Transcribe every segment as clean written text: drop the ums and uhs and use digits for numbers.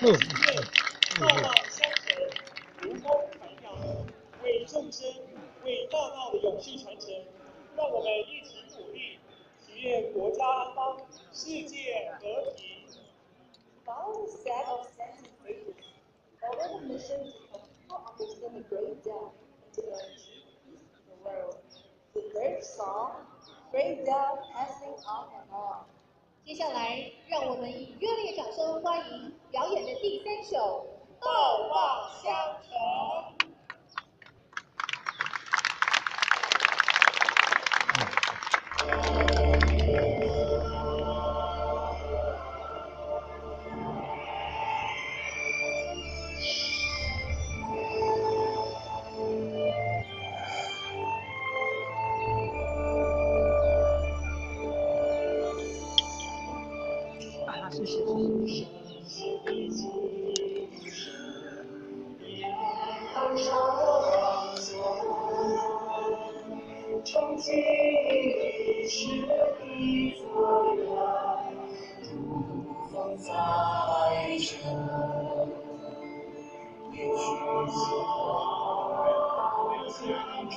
的体验，道道相承，如风传扬，为众生，为大道的永续传承。让我们一起努力，祈愿国家安邦，世界和平。Following a set of sentences, although the mission to help people understand the great death and to achieve peace in the world. The third song, Great Death Passing On and On. 接下来，让我们以热烈掌声欢迎表演的第3首《道望相承》。谢谢。重庆是一座远，东风在这，也许是好相传。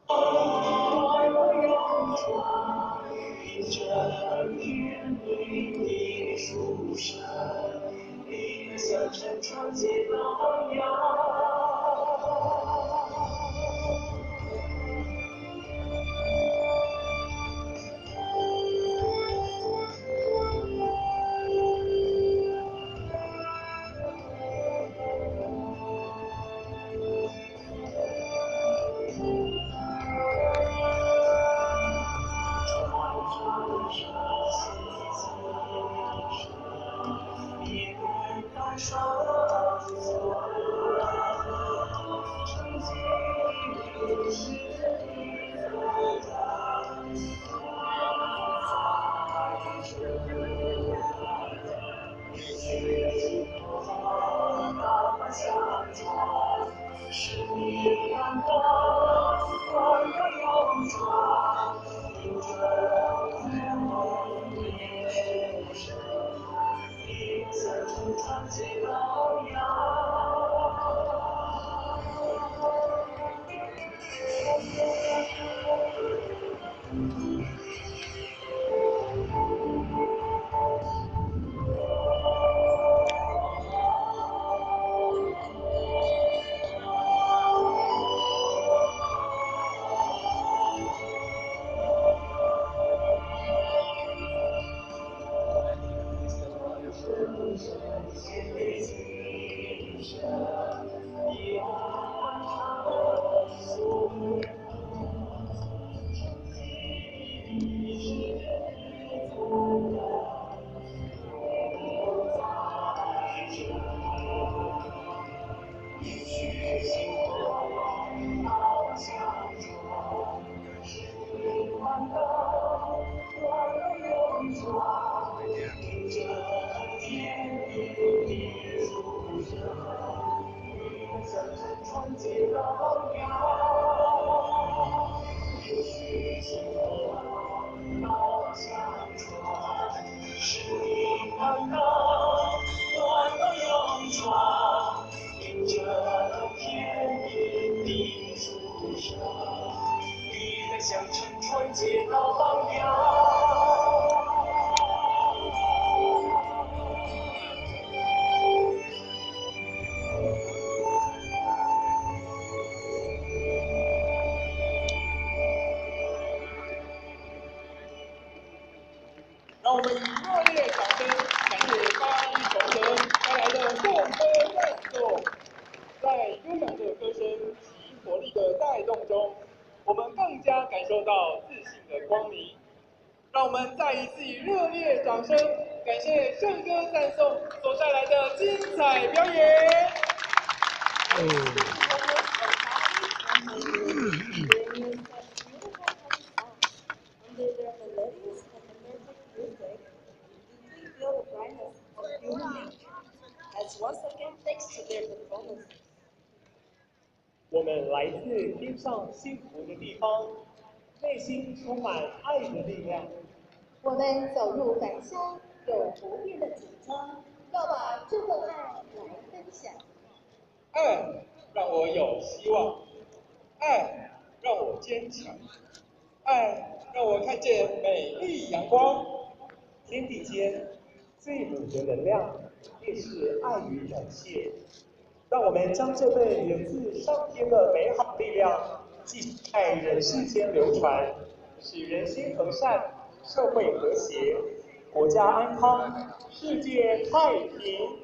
我永传，凭着天命的书生，一个小城传奇榜样。让我们以热烈掌声感谢八一同仁带来的颂歌赞颂。在悠扬的歌声及活力的带动中，我们更加感受到自信的光明。让我们再一次以热烈掌声感谢圣歌赞颂所带来的精彩表演。Once again, thanks to their performance. 我们来自天上幸福的地方，内心充满爱的力量。我们走入返乡，有不变的紧张，要把这份爱来分享。爱让我有希望，爱让我坚强，爱让我看见美丽阳光。天地间最美的能量，便是爱与感谢。让我们将这份源自上天的美好力量，继续在人世间流传，使人心和善，社会和谐，国家安康，世界太平。